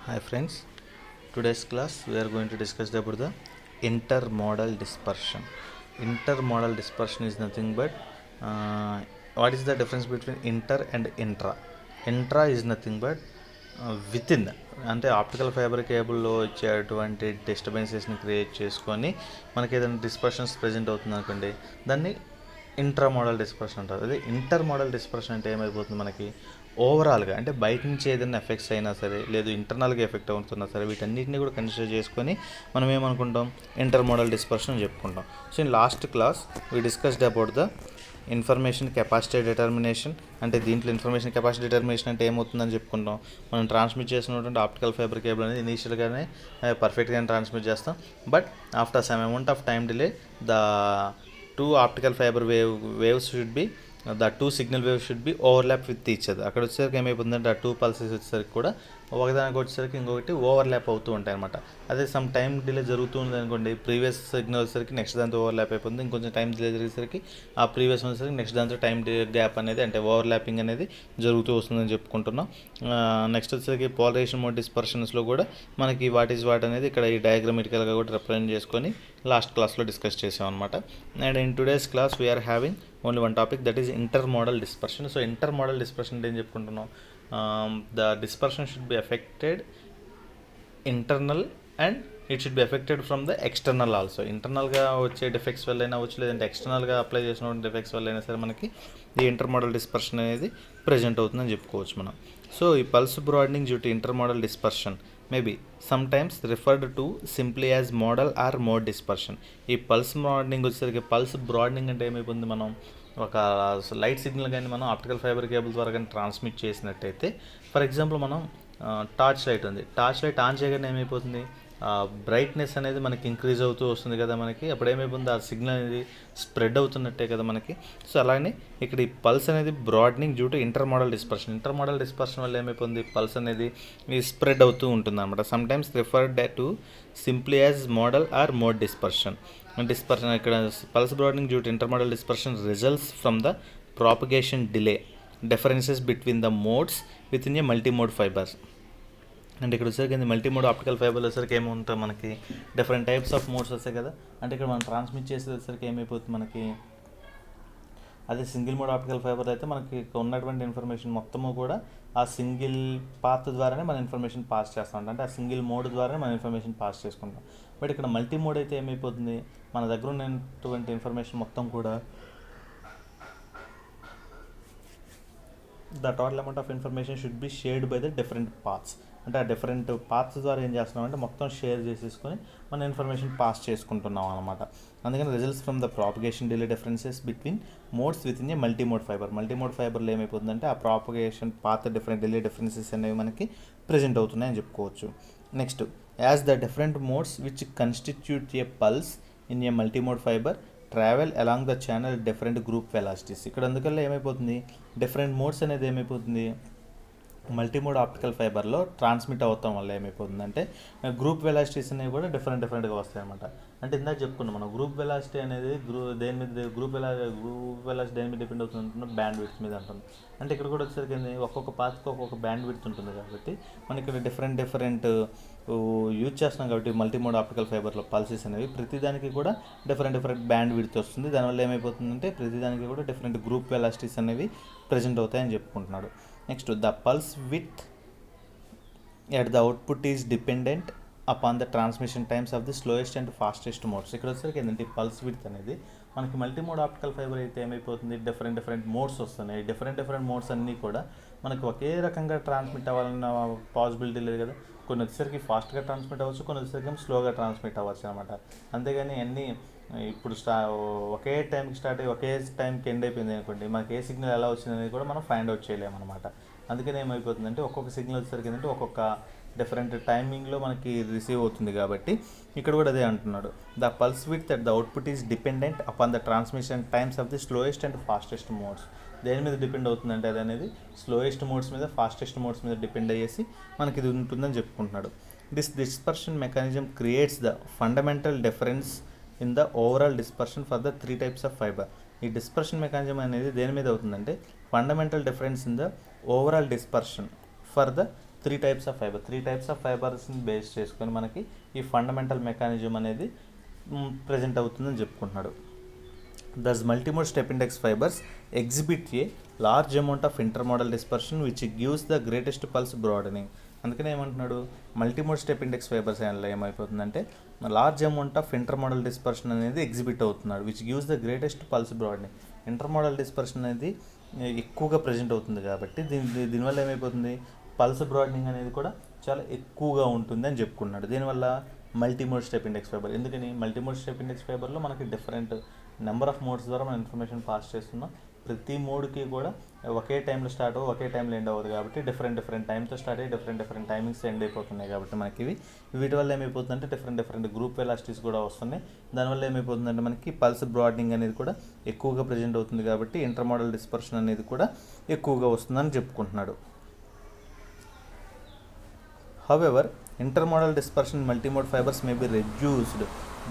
Hi friends, today's class we are going to discuss about the intermodal dispersion. Intermodal dispersion is nothing but what is the difference between inter and intra? Intra is nothing but within అంటే optical fibre కేబుల్లో వచ్చేటువంటి డిస్టర్బెన్సెస్ని create చేసుకొని మనకి ఏదైనా dispersions present అవుతుంది అనుకోండి, దాన్ని intra model dispersion అంటారు. అదే ఇంటర్ మోడల్ డిస్పర్షన్ అంటే ఏమైపోతుంది, మనకి ఓవరాల్గా అంటే బయట నుంచి ఏదైనా ఎఫెక్ట్స్ అయినా సరే, లేదు ఇంటర్నల్గా ఎఫెక్ట్ అవుతున్నా సరే, వీటన్నిటిని కూడా కన్సిడర్ చేసుకొని మనం ఏమనుకుంటాం, ఇంటర్ మోడల్ డిస్పర్షన్ అని చెప్పుకుంటాం. So in last class we discussed about the information capacity determination. అంటే దీంట్లో ఇన్ఫర్మేషన్ కెపాసిటీ డిటర్మినేషన్ అంటే ఏమవుతుందని చెప్పుకుంటాం, మనం ట్రాన్స్మిట్ చేసినటువంటి ఆప్టికల్ ఫైబర్ కేబుల్ అనేది ఇనీషియల్గానే పర్ఫెక్ట్గానే ట్రాన్స్మిట్ చేస్తాం. But after some amount of time delay the two optical fibre waves should be the two signal waves should be overlap with each other. అక్కడ వచ్చేసరికి ఏమైపోతుందంటే ఆ టూ పల్సెస్ వచ్చేసరికి కూడా ఒకదానికి వచ్చేసరికి ఇంకొకటి ఓవర్లాప్ అవుతూ ఉంటాయి అనమాట. అదే సమ్ టైం డిలే జరుగుతూ ఉంది అనుకోండి, ప్రీవియస్ సిగ్నల్ వచ్చేసరికి నెక్స్ట్ దాంతో ఓవర్లాప్ అయిపోతుంది. ఇంకొంచెం టైం డిలే జరిగేసరికి ఆ ప్రీవియస్ వచ్చేసరికి నెక్స్ట్ దాంతో టైం గ్యాప్ అనేది అంటే ఓవర్లాపింగ్ అనేది జరుగుతూ వస్తుందని చెప్పుకుంటున్నాం. నెక్స్ట్ వచ్చేసరికి పోలరైజేషన్ మోడ్ డిస్పర్షన్స్లో కూడా మనకి వాట్ ఈజ్ వాట్ అనేది ఇక్కడ ఈ డయాగ్రమెటికల్గా కూడా రిప్రజెంట్ చేసుకొని లాస్ట్ క్లాస్లో డిస్కస్ చేసాం అనమాట. And in today's class we are having only one topic, that is inter model dispersion. So inter model dispersion అంటే ఏం చెప్పుకుంటున్నాం, the dispersion should be affected internal and it should be affected from the external also. ఇంటర్నల్గా వచ్చే defects వల్ల అయినా వచ్చు, లేదంటే ఎక్స్టర్నల్గా apply చేసిన డిఫెక్ట్స్ వల్ల అయినా సరే మనకి ఈ ఇంటర్ మోడల్ డిస్పర్షన్ అనేది ప్రజెంట్ అవుతుందని చెప్పుకోవచ్చు మనం. సో ఈ pulse broadening due to inter model dispersion maybe sometimes referred to simply as modal or mode dispersion. ఈ పల్స్ బ్రాడనింగ్ వచ్చేసరికి, పల్స్ బ్రాడనింగ్ అంటే ఏమైపోతుంది, మనం ఒక లైట్ సిగ్నల్ కానీ మనం ఆప్టికల్ ఫైబర్ కేబుల్ ద్వారా కానీ ట్రాన్స్మిట్ చేసినట్టయితే, ఫర్ ఎగ్జాంపుల్ మనం టార్చ్ లైట్ ఉంది, టార్చ్ లైట్ ఆన్ చేయగానే ఏమైపోతుంది, బ్రైట్నెస్ అనేది మనకి ఇంక్రీజ్ అవుతూ వస్తుంది కదా మనకి. అప్పుడు ఏమైపోతుంది, ఆ సిగ్నల్ అనేది స్ప్రెడ్ అవుతున్నట్టే కదా మనకి. సో అలానే ఇక్కడ ఈ పల్స్ అనేది broadening due to inter model dispersion. Inter model dispersion వల్ల ఏమైపోతుంది, పల్స్ అనేది స్ప్రెడ్ అవుతూ ఉంటుంది అనమాట. Sometimes referred to simply as modal or mode dispersion. ఇక్కడ pulse broadening due to inter model dispersion results from the propagation delay differences between the modes within a multimode fibers. అంటే ఇక్కడ వచ్చేసరికి multimode optical ఫైబర్లు వచ్చేసరికి ఏముంటాయి, మనకి different types of modes వస్తాయి కదా. అంటే ఇక్కడ మనం ట్రాన్స్మిట్ చేసేది వచ్చేసరికి ఏమైపోతుంది మనకి, అదే సింగిల్ మోడ్ ఆప్టికల్ ఫైబర్ అయితే మనకి ఉన్నటువంటి ఇన్ఫర్మేషన్ మొత్తము కూడా ఆ సింగిల్ పాత్ ద్వారానే మన ఇన్ఫర్మేషన్ పాస్ చేస్తూ ఉంటాం, అంటే ఆ సింగిల్ మోడ్ ద్వారానే మన ఇన్ఫర్మేషన్ పాస్ చేసుకుంటాం. బట్ ఇక్కడ మల్టీ మోడ్ అయితే ఏమైపోతుంది, మన దగ్గర ఉన్నటువంటి ఇన్ఫర్మేషన్ మొత్తం కూడా the total amount of information should be shared by the different paths. అంటే ఆ డిఫరెంట్ పాత్స్ ద్వారా ఏం చేస్తున్నాం అంటే మొత్తం షేర్ చేసేసుకొని మన ఇన్ఫర్మేషన్ పాస్ చేసుకుంటున్నాం అనమాట. అందుకని results from the propagation delay differences between modes within a multimode fiber. Multimode ఫైబర్లో ఏమైపోతుందంటే ఆ propagation path different delay differences అనేవి మనకి ప్రజెంట్ అవుతున్నాయని చెప్పుకోవచ్చు. Next, as the different modes which constitute a pulse in a multimode fiber travel along the channel different group velocities. ఇక్కడ అందుకల్ల ఏమైపోతుంది, డిఫరెంట్ మోడ్స్ అనేది ఏమైపోతుంది, మల్టీమోడ్ ఆప్టికల్ ఫైబర్లో ట్రాన్స్మిట్ అవుతాం వల్ల ఏమైపోతుందంటే గ్రూప్ వెలాసిటీస్ అనేవి కూడా డిఫరెంట్గా వస్తాయి అనమాట. అంటే ఇందాక చెప్పుకున్నాం మనం, గ్రూప్ వెలాసిటీ అనేది దేని మీద గ్రూప్ వెలాసిటీ దేని మీద డిపెండ్ అవుతుంది, బ్యాండ్ విడ్త్ మీద ఉంటుంది. అంటే ఇక్కడ కూడా వచ్చేసరికి ఒక్కొక్క పాత్కి ఒక్కొక్క బ్యాండ్ విడ్త్ ఉంటుంది కాబట్టి మనం ఇక్కడ డిఫరెంట్ యూజ్ చేస్తున్నాం కాబట్టి మల్టీమోడ్ ఆప్టికల్ ఫైబర్లో పల్సెస్ అనేవి ప్రతిదానికి కూడా డిఫరెంట్ బ్యాండ్ విడ్త్ వస్తుంది. దానివల్ల ఏమైపోతుందంటే ప్రతిదానికి కూడా డిఫరెంట్ గ్రూప్ వెలాసిటీస్ అనేవి ప్రజెంట్ అవుతాయని చెప్పుకుంటున్నాడు. Next, the pulse width at the output is dependent upon the transmission times of the slowest and fastest modes. ఇక్కడ వచ్చేసరికి ఏంటంటే పల్స్ విడ్త్ అనేది మనకి మల్టీమోడ్ ఆప్టికల్ ఫైబర్ అయితే ఏమైపోతుంది, డిఫరెంట్ మోడ్స్ వస్తున్నాయి. డిఫరెంట్ మోడ్స్ అన్నీ కూడా మనకి ఒకే రకంగా ట్రాన్స్మిట్ అవ్వాలన్న పాసిబిలిటీ లేదు కదా. కొన్ని వచ్చేసరికి ఫాస్ట్గా ట్రాన్స్మిట్ అవ్వచ్చు, కొన్ని వచ్చేసరికి స్లోగా ట్రాన్స్మిట్ అవ్వచ్చు అనమాట. అంతేగాని అన్నీ ఇప్పుడు ఒకే టైంకి స్టార్ట్ అయ్యి ఒకే టైంకి ఎండ్ అయిపోయింది అనుకోండి, మనకి ఏ సిగ్నల్ ఎలా వచ్చింది అనేది కూడా మనం ఫైండ్ అవుట్ చేయలేము అనమాట. అందుకని ఏమైపోతుందంటే ఒక్కొక్క సిగ్నల్ వచ్చేసరికి ఏంటంటే ఒక్కొక్క డిఫరెంట్ టైమింగ్లో మనకి రిసీవ్ అవుతుంది కాబట్టి ఇక్కడ కూడా అదే అంటున్నాడు, the pulse width at the output is dependent upon the transmission times of the slowest and fastest modes. దేని మీద డిపెండ్ అవుతుందంటే అది అనేది స్లోయెస్ట్ మోడ్స్ మీద, ఫాస్టెస్ట్ మోడ్స్ మీద డిపెండ్ అయ్యేసి మనకి ఇది ఉంటుందని చెప్పుకుంటున్నాడు. This dispersion mechanism creates the fundamental difference in the overall dispersion for the 3 types of fiber. ఈ డిస్పర్షన్ మెకానిజం అనేది దేని మీద అవుతుందంటే fundamental difference in the overall dispersion for the three types of ఫైబర్స్ని బేస్ చేసుకొని మనకి ఈ ఫండమెంటల్ మెకానిజం అనేది ప్రజెంట్ అవుతుందని చెప్పుకుంటున్నాడు. Thus, multimode step index fibers exhibit a large amount of intermodal dispersion which gives the greatest pulse broadening. అందుకనే ఏమంటున్నాడు, multimode step index fibers ఏమైపోతుందంటే large amount of intermodal dispersion అనేది ఎగ్జిబిట్ అవుతున్నాడు, which gives the greatest pulse broadening. Intermodal dispersion అనేది ఎక్కువగా present అవుతుంది కాబట్టి దీనివల్ల ఏమైపోతుంది, పల్స్ బ్రాడనింగ్ అనేది కూడా చాలా ఎక్కువగా ఉంటుంది అని చెప్పుకున్నాడు. దీనివల్ల మల్టీమోడ్ స్టెప్ ఇండెక్స్ ఫైబర్. ఎందుకని మల్టీమోడ్ స్టెప్ ఇండెక్స్ ఫైబర్లో మనకి డిఫరెంట్ నెంబర్ ఆఫ్ మోడ్స్ ద్వారా మనం ఇన్ఫర్మేషన్ పాస్ చేస్తున్నాం. ప్రతి మోడ్కి కూడా ఒకే టైంలో స్టార్ట్ ఒకే టైంలో ఎండ్ అవ్వదు కాబట్టి డిఫరెంట్ టైంతో స్టార్ట్ అయ్యి డిఫరెంట్ టైమింగ్స్ ఎండ్ అయిపోతున్నాయి కాబట్టి మనకి వీటి వల్ల ఏమైపోతుందంటే డిఫరెంట్ గ్రూప్ వెలాసిటీస్ కూడా వస్తున్నాయి. దానివల్ల ఏమైపోతుందంటే మనకి పల్స్ బ్రాడనింగ్ అనేది కూడా ఎక్కువగా ప్రజెంట్ అవుతుంది కాబట్టి ఇంటర్మోడల్ డిస్పర్షన్ అనేది కూడా ఎక్కువగా వస్తుందని చెప్పుకుంటున్నాడు. However, intermodal dispersion in multimode fibers may be reduced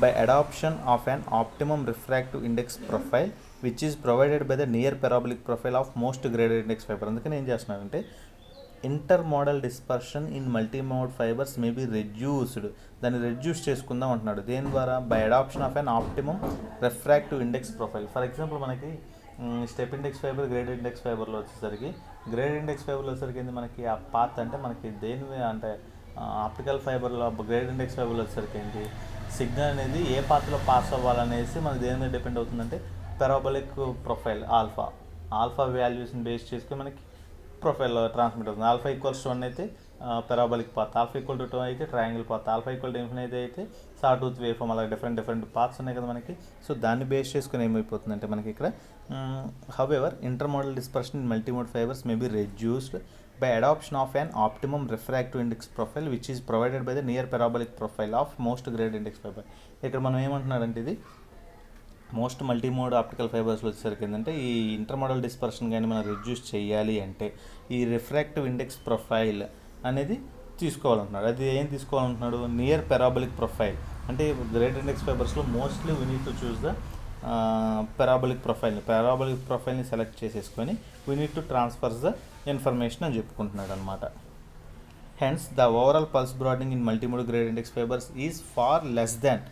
by adoption of an optimum refractive index profile which is provided by the near parabolic profile of most graded index fiber. అందుకని ఏం చేస్తున్నారంటే intermodal dispersion in multimode fibres may be reduced, దాన్ని reduce చేసుకుందాం అంటున్నాడు. దేని ద్వారా, by adoption of an optimum refractive index profile. For example మనకి step index fiber graded index ఫైబర్లో వచ్చేసరికి ఏంటి మనకి ఆ పాత్ అంటే మనకి దేని అంటే ఆప్టికల్ ఫైబర్లో గ్రేడెడ్ ఇండెక్స్ ఫైబర్లో వచ్చేసరికి ఏంటి, సిగ్నల్ అనేది ఏ పాత్రలో పాస్ అవ్వాలనేసి మనకి దేని మీద డిపెండ్ అవుతుందంటే పెరాబోలిక్ ప్రొఫైల్ ఆల్ఫా వాల్యూస్ని బేస్ చేసుకుని మనకి ప్రొఫైల్ ట్రాన్స్మిట్ అవుతుంది. ఆల్ఫా ఈక్వల్స్ టు 1 అయితే parabolic path, alpha equal to 2 అయితే triangle path, alpha equal to infinity అయితే సాటూత్ వేవ్ ఫామ్, అలా డిఫరెంట్ పాత్స్ ఉన్నాయి కదా మనకి. సో దాన్ని బేస్ చేసుకుని ఏమైపోతుందంటే మనకి ఇక్కడ however intermodal dispersion in multimode fibres may be reduced by adoption of an optimum refractive index profile which is provided by the near parabolic profile of most graded index fiber. ఇక్కడ మనం ఏమంటున్నాడంటే ఇది most multimode optical ఫైబర్స్లో వచ్చేసరికి ఏంటంటే ఈ ఇంటర్మోడల్ dispersion కానీ మనం reduce చేయాలి అంటే ఈ రిఫ్రాక్టివ్ ఇండెక్స్ ప్రొఫైల్ అనేది తీసుకోవాలంటున్నాడు. అది ఏం తీసుకోవాలంటున్నాడు, నియర్ పెరాబోలిక్ ప్రొఫైల్. అంటే గ్రేడెడ్ ఇండెక్స్ ఫైబర్స్లో mostly we need to choose the parabolic ప్రొఫైల్ని సెలెక్ట్ చేసేసుకొని we need to transfers the information అని చెప్పుకుంటున్నాడు అనమాట. Hence the overall pulse broadening in multimode graded index fibres is far less than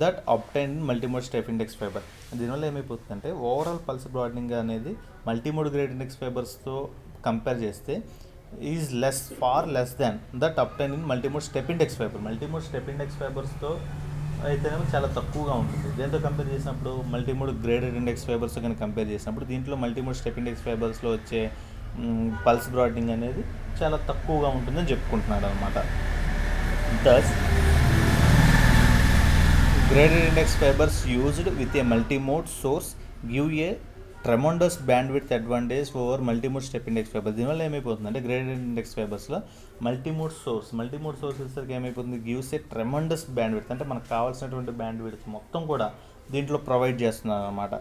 that obtain in multimode step index fibre. దీనివల్ల ఏమైపోతుందంటే overall pulse broadening అనేది multimode graded index ఫైబర్స్తో compare చేస్తే is far less than that obtain in multimode step index fibre. Multimode step index ఫైబర్స్తో అయితేనేమో చాలా తక్కువగా ఉంటుంది. దేంతో కంపేర్ చేసినప్పుడు మల్టీమోడ్ గ్రేడెడ్ ఇండెక్స్ ఫైబర్స్తో కానీ కంపేర్ చేసినప్పుడు దీంట్లో మల్టీమోడ్ స్టెప్ ఇండెక్స్ ఫైబర్స్లో వచ్చే పల్స్ బ్రాడనింగ్ అనేది చాలా తక్కువగా ఉంటుందని చెప్పుకుంటున్నాడు అనమాట. దస్ graded index fibers used with a multimode source give a tremendous bandwidth advantage over multimode step index fiber. దీనివల్ల ఏమైపోతుందంటే గ్రేడెడ్ ఇండెక్స్ ఫైబర్స్లో మల్టీమోడ్ సోర్స్ వచ్చేసరికి ఏమైపోతుంది, గివ్స్ ఏ ట్రెమండస్ బ్యాండ్విడ్త్. అంటే మనకు కావాల్సినటువంటి బ్యాండ్విడ్త్ మొత్తం కూడా దీంట్లో ప్రొవైడ్ చేస్తున్నారు అనమాట.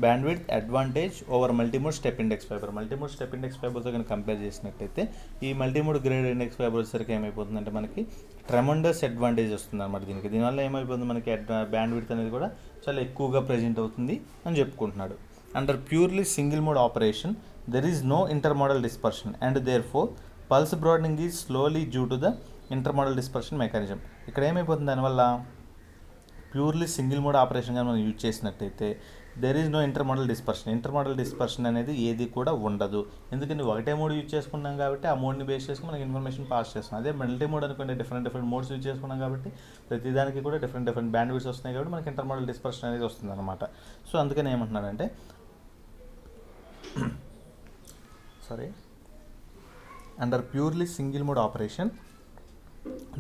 Bandwidth advantage over multimode step index ఫైబర్తో కానీ కంపేర్ చేసినట్టయితే ఈ మల్టీమోడ్ గ్రేడెడ్ ఇండెక్స్ ఫైబర్ వచ్చేసరికి ఏమైపోతుందంటే మనకి ట్రెమండస్ అడ్వాంటేజ్ వస్తుంది అనమాట దీనివల్ల ఏమైపోతుంది, మనకి బ్యాండ్విడ్త్ అనేది కూడా చాలా ఎక్కువగా ప్రజెంట్ అవుతుంది అని చెప్పుకుంటున్నాడు. Under purely single mode operation there is no intermodal dispersion and therefore pulse broadening is slowly due to the intermodal dispersion mechanism. ఇక్కడ ఏమైపోతుంది, దానివల్ల ప్యూర్లీ సింగిల్ మోడ్ ఆపరేషన్ కానీ మనం యూజ్ చేసినట్టయితే there is no intermodal dispersion అనేది ఏది కూడా ఉండదు. ఎందుకంటే ఒకటే మోడ్ యూజ్ చేసుకున్నాం కాబట్టి ఆ మోడ్ని బేస్ చేసుకుని మనకి ఇన్ఫర్మేషన్ పాస్ చేస్తున్నాం. అదే మల్టీ మోడ్ అనుకోండి డిఫరెంట్ మోడ్స్ యూజ్ చేసుకున్నాం కాబట్టి ప్రతిదానికి కూడా డిఫరెంట్ బ్యాండ్విడ్త్స్ వస్తున్నాయి కాబట్టి మనకి ఇంటర్మోడల్ డిస్పర్షన్ అనేది వస్తుంది అనమాట. సో అందుకని ఏమంటున్నాడంటే under purely single mode operation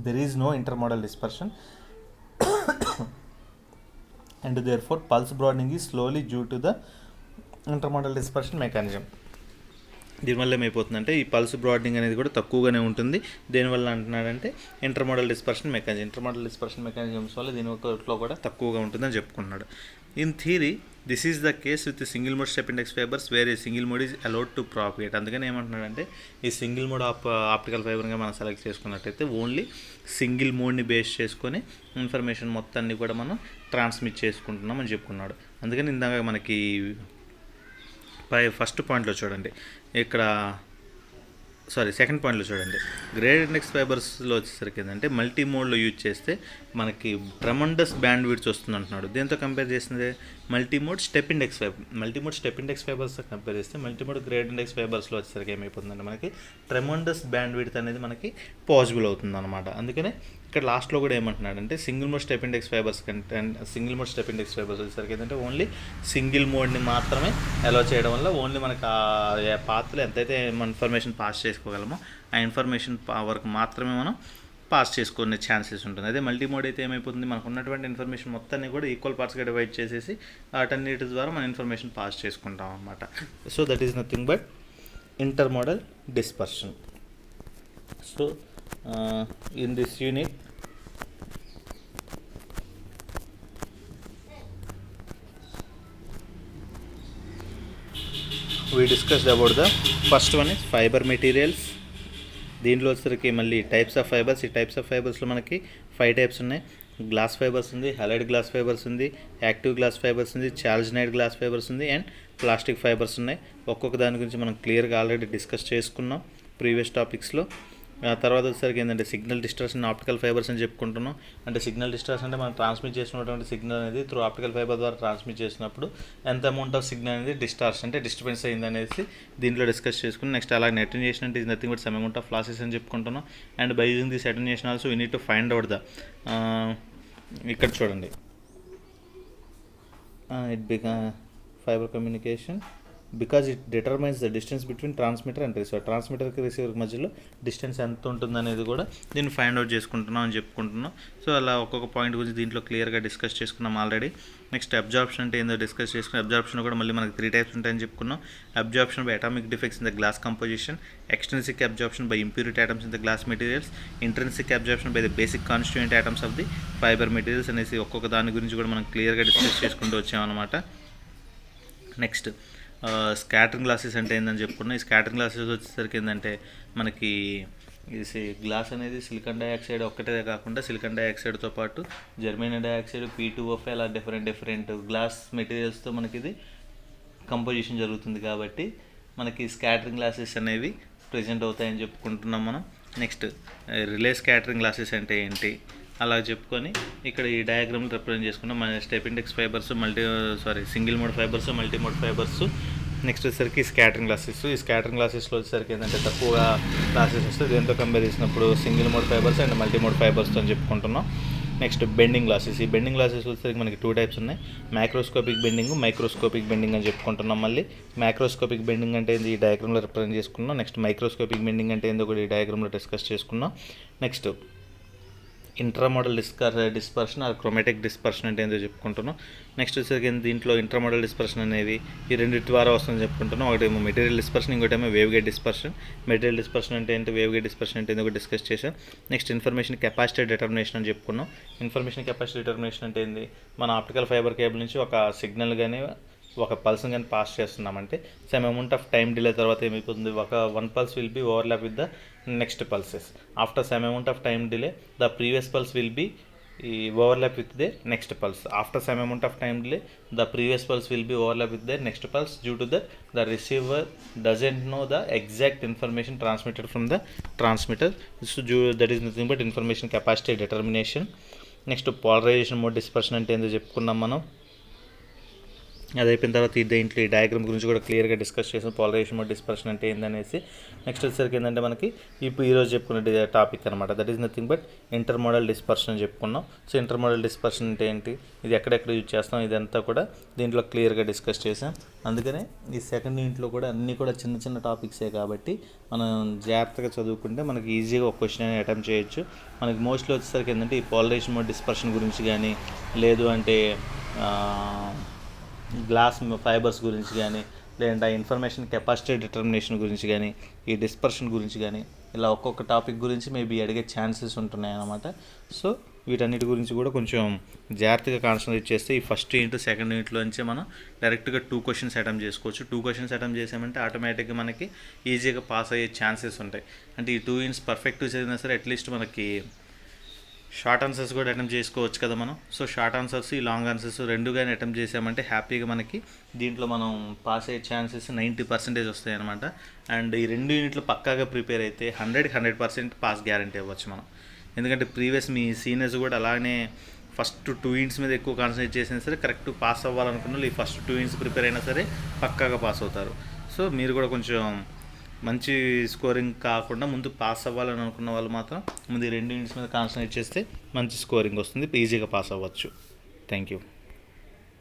there is no intermodal dispersion and therefore pulse broadening is slowly due to the intermodal dispersion mechanism. దీనివల్ల ఏమైపోతుందంటే ఈ పల్స్ బ్రాడనింగ్ అనేది కూడా తక్కువగానే ఉంటుంది. దేనివల్ల అంటున్నాడంటే ఇంటర్మోడల్ డిస్పర్షన్ మెకానిజమ్స్ వల్ల దీనిలో కూడా తక్కువగా ఉంటుందని చెప్పుకుంటున్నాడు. In theory this is the case with single mode step index fibres where a single mode is allowed to propagate. అందుకని ఏమంటున్నాడంటే ఈ సింగిల్ మోడ్ ఆప్టికల్ ఫైబర్గా మనం సెలెక్ట్ చేసుకున్నట్టయితే ఓన్లీ సింగిల్ మోడ్ని బేస్ చేసుకొని ఇన్ఫర్మేషన్ మొత్తాన్ని కూడా మనం ట్రాన్స్మిట్ చేసుకుంటున్నాం అని చెప్పుకున్నాడు. అందుకని ఇందాక మనకి ఫస్ట్ పాయింట్లో చూడండి, ఇక్కడ సెకండ్ పాయింట్లో చూడండి, గ్రేడ్ ఇండెక్స్ ఫైబర్స్లో వచ్చేసరికి ఏంటంటే మల్టీ మోడ్లో యూజ్ చేస్తే మనకి ట్రెమండస్ బ్యాండ్ విడ్త్ వస్తుంది అంటున్నాడు. దీంతో కంపేర్ చేసింది మల్టీమోడ్ స్టెప్ ఇండెక్స్ ఫైబర్స్తో కంపేర్ చేస్తే మల్టీమోడ్ గ్రేడ్ ఇండెక్స్ ఫైబర్స్లో వచ్చేసరికి ఏమైపోతుందంటే మనకి ట్రెమండస్ బ్యాండ్ విడ్త్ అనేది మనకి పాసిబుల్ అవుతుంది అనమాట. అందుకనే ఇక్కడ లాస్ట్లో కూడా ఏమంటున్నాడంటే single mode step index fibres వచ్చేసరికి ఏంటంటే ఓన్లీ సింగిల్ మోడ్ని మాత్రమే అలో చేయడం వల్ల ఓన్లీ మనకు ఆ పాత్రలో ఎంతైతే మన ఇన్ఫర్మేషన్ పాస్ చేసుకోగలమో ఆ ఇన్ఫర్మేషన్ వరకు మాత్రమే మనం పాస్ చేసుకునే ఛాన్సెస్ ఉంటుంది. అదే మల్టీ మోడ్ అయితే ఏమైపోతుంది, మనకు ఉన్నటువంటి ఇన్ఫర్మేషన్ మొత్తాన్ని కూడా ఈక్వల్ పార్ట్స్గా డివైడ్ చేసేసి వాటన్నిటి ద్వారా మన ఇన్ఫర్మేషన్ పాస్ చేసుకుంటాం అన్నమాట. So that is nothing but inter model dispersion. So in this unit we discussed about the first one is fiber materials. దీంట్లో వచ్చేసరికి మళ్ళీ టైప్స్ ఆఫ్ ఫైబర్స్. ఈ టైప్స్ ఆఫ్ ఫైబర్స్లో మనకి 5 టైప్స్ ఉన్నాయి. గ్లాస్ ఫైబర్స్ ఉంది, halide glass fibres ఉంది, active glass fibres ఉంది, చార్జ్నైడ్ glass fibres ఉంది, అండ్ ప్లాస్టిక్ ఫైబర్స్ ఉన్నాయి. ఒక్కొక్క దాని గురించి మనం క్లియర్గా ఆల్రెడీ డిస్కస్ చేసుకున్నాం ప్రీవియస్ టాపిక్స్లో. తర్వాత వచ్చేసరికి ఏంటంటే సిగ్నల్ డిస్టర్షన్, ఆప్టికల్ ఫైబర్స్ అని చెప్పుకుంటున్నాం. అంటే సిగ్నల్ డిస్టర్షన్ అంటే మనం ట్రాన్స్మిట్ చేసినటువంటి సిగ్నల్ అనేది త్రూ ఆప్టికల్ ఫైబర్ ద్వారా ట్రాన్స్మిట్ చేసినప్పుడు ఎంత అమౌంట్ ఆఫ్ సిగ్నల్ అనేది డిస్టార్షన్ అంటే డిస్టర్బెన్స్ అయింది అనేది దీంట్లో డిస్కస్ చేసుకుని నెక్స్ట్ అలాగే అటెన్యూయేషన్ అంటే is nothing but some amount of losses అని చెప్పుకుంటున్నాం. And by using this attenuation also we need to find out the ఇక్కడ చూడండి it fibre communication because it determines the distance between transmitter and receiver. ట్రాన్స్మిటర్కి రిసీవర్కి మధ్యలో distance ఎంత ఉంటుంది అనేది కూడా దీన్ని ఫైండ్ అవుట్ చేసుకుంటున్నాం అని చెప్పుకుంటున్నాం. సో అలా ఒక్కొక్క పాయింట్ గురించి దీంట్లో క్లియర్గా డిస్కస్ చేసుకున్నాం ఆల్రెడీ. నెక్స్ట్ అబ్జార్ప్షన్ అంటే ఏందో డిస్కస్ చేసుకుని అబ్జార్ప్షన్ కూడా మళ్ళీ మనకి 3 టైప్స్ ఉంటాయని చెప్పుకున్నాం. Absorption by atomic defects in the glass composition, extrinsic absorption by impurity items in the glass materials, intrinsic absorption by the basic constituent items of the fibre materials అనేసి ఒక్కొక్క దాని గురించి కూడా మనం క్లియర్గా డిస్కస్ చేసుకుంటూ వచ్చామన్నమాట. నెక్స్ట్ స్కాటరింగ్ గ్లాసెస్ అంటే ఏందని చెప్పుకున్నాం. ఈ స్కాటరింగ్ గ్లాసెస్ వచ్చేసరికి ఏంటంటే మనకి ఇది గ్లాస్ అనేది సిలికాన్ డైఆక్సైడ్ ఒక్కటే కాకుండా సిలికాన్ డైఆక్సైడ్తో పాటు జర్మేనియం డైఆక్సైడ్, P2O5 అలా డిఫరెంట్ గ్లాస్ మెటీరియల్స్తో మనకి ఇది కంపోజిషన్ జరుగుతుంది కాబట్టి మనకి స్కాటరింగ్ గ్లాసెస్ అనేవి ప్రజెంట్ అవుతాయని చెప్పుకుంటున్నాం మనం. నెక్స్ట్ రిలే స్కాటరింగ్ గ్లాసెస్ అంటే ఏంటి అలా చెప్పుకొని ఇక్కడ ఈ డయాగ్రామ్లో రిప్రజెంట్ చేసుకున్నాం. మన step index fibres single mode fibres, multi mode fibres. Next వచ్చేసరికి స్కాటరింగ్ గ్లాసెస్. ఈ స్కాటరింగ్ గ్లాసెస్లో వచ్చేసరికి ఏంటంటే తక్కువగా గ్లాసెస్ వస్తే దేంతో కంపేర్ చేసినప్పుడు single mode fibres and multi mode ఫైబర్స్తో అని చెప్పుకుంటున్నాం. Next bending losses. ఈ బెండింగ్ గ్లాసెస్ వచ్చేసరికి మనకి 2 టైప్స్ ఉన్నాయి. మైక్రోస్కోపిక్ బెండింగ్, మైక్రోస్కోపిక్ బెండింగ్ అని చెప్పుకుంటున్నాం. మళ్ళీ మైక్రోస్కోపిక్ బెండింగ్ అంటే ఈ డయాగ్రామ్లో రిప్రజెంట్ చేసుకున్నాం. నెక్స్ట్ మైక్రోస్కోపిక్ బెండింగ్ అంటే ఏందో కూడా ఈ డయాగ్రామ్లో డిస్కస్ చేసుకున్నాం. Next intramodal dispersion or chromatic dispersion అంటే ఏంటో చెప్పుకుంటున్నాం. నెక్స్ట్ వచ్చేసరికి దీంట్లో ఇంట్రామోడల్ డిస్పర్షన్ అనేవి ఈ రెండింటి ద్వారా వస్తుందని చెప్పుకుంటున్నాం. ఒకటేమో మెటీరియల్ డిస్పర్షన్, ఇంకోటేమో wave guide dispersion. Material dispersion అంటే ఏంటి, వేవ్ గైడ్ డిస్పర్షన్ అంటే ఏంటో డిస్కస్ చేసాం. నెక్స్ట్ ఇన్ఫర్మేషన్ కెపాసిటీ డిటర్మినేషన్ అని చెప్పుకున్నాం. ఇన్ఫర్మేషన్ కెపాసిటీ డిటర్మినేషన్ అంటే ఏంది, మన ఆప్టికల్ ఫైబర్ కేబుల్ నుంచి ఒక సిగ్నల్ కానీ ఒక పల్స్ని కానీ పాస్ చేస్తున్నామంటే some amount of time delay తర్వాత ఏమైపోతుంది, ఒక 1 pulse will be overlap with the next pulses. After some amount of time delay the previous pulse will be overlap with the next pulse. After some amount of time delay the previous pulse will be overlap with the next pulse. Due to that the receiver doesn't know the exact information transmitted from the transmitter. So that is nothing but information capacity determination. Next polarization mode dispersion అంటే ఏందో చెప్పుకున్నాం మనం. అది అయిపోయిన తర్వాత దీంట్లో ఈ diagram గురించి కూడా క్లియర్గా డిస్కస్ చేసాం, పోలరైజేషన్ మోడ్ డిస్పర్షన్ అంటే ఏందనేసి. నెక్స్ట్ వచ్చేసరికి ఏంటంటే మనకి ఇప్పుడు ఈరోజు చెప్పుకునే టాపిక్ అనమాట, that is nothing but inter model dispersion అని చెప్పుకున్నాం. సో ఇంటర్ మోడల్ డిస్పర్షన్ అంటే ఏంటి, ఇది ఎక్కడెక్కడ యూజ్ చేస్తాం, ఇదంతా కూడా దీంట్లో క్లియర్గా డిస్కస్ చేసాం. అందుకనే ఈ సెకండ్ ఇంట్లో కూడా అన్నీ కూడా చిన్న చిన్న టాపిక్సే కాబట్టి మనం జాగ్రత్తగా చదువుకుంటే మనకి ఈజీగా ఒక క్వశ్చన్ అనేది అటెంప్ట్ చేయొచ్చు. మనకి మోస్ట్లీ వచ్చేసరికి ఏంటంటే ఈ పోలరైజేషన్ మోడ్ డిస్పర్షన్ గురించి కానీ, లేదు అంటే గ్లాస్ ఫైబర్స్ గురించి కానీ, లేదంటే ఇన్ఫర్మేషన్ కెపాసిటీ డిటర్మినేషన్ గురించి కానీ, ఈ డిస్పర్షన్ గురించి కానీ, ఇలా ఒక్కొక్క టాపిక్ గురించి మేబీ అడిగే ఛాన్సెస్ ఉంటున్నాయి అన్నమాట. సో వీటన్నిటి గురించి కూడా కొంచెం జాగ్రత్తగా కాన్సన్ట్రేట్ చేస్తే ఈ ఫస్ట్ యూనిట్ సెకండ్ యూనిట్లోంచి మనం డైరెక్ట్గా 2 క్వశ్చన్స్ అటెంప్ట్ చేసుకోవచ్చు. 2 క్వశ్చన్స్ అటెంప్ట్ చేసామంటే ఆటోమేటిక్గా మనకి ఈజీగా పాస్ అయ్యే ఛాన్సెస్ ఉంటాయి. అంటే ఈ 2 యూనిట్స్ పర్ఫెక్ట్గా చదివినా సరే అట్లీస్ట్ మనకి షార్ట్ ఆన్సర్స్ కూడా అటెంప్ట్ చేసుకోవచ్చు కదా మనం. సో షార్ట్ ఆన్సర్స్, ఈ లాంగ్ ఆన్సర్స్ రెండు కానీ అటెంప్ట్ చేసామంటే హ్యాపీగా మనకి దీంట్లో మనం పాస్ అయ్యే ఛాన్సెస్ 90% వస్తాయి అనమాట. అండ్ ఈ రెండు యూనిట్లు పక్కాగా ప్రిపేర్ అయితే 100% పాస్ గ్యారంటీ అవ్వచ్చు మనం. ఎందుకంటే ప్రీవియస్ మీ సీనియర్స్ కూడా అలానే ఫస్ట్ 2 యూనిట్స్ మీద ఎక్కువ కాన్సన్ట్రేట్ చేసినా సరే కరెక్ట్ పాస్ అవ్వాలనుకున్న వాళ్ళు ఈ ఫస్ట్ 2 యూనిట్స్ ప్రిపేర్ అయినా సరే పక్కాగా పాస్ అవుతారు. సో మీరు కూడా కొంచెం మంచి స్కోరింగ్ కాకుండా ముందు పాస్ అవ్వాలని అనుకున్న వాళ్ళు మాత్రం ముందు ఈ 2 యూనిట్స్ మీద కాన్సన్ట్రేట్ చేస్తే మంచి స్కోరింగ్ వస్తుంది, ఈజీగా పాస్ అవ్వచ్చు. Thank you.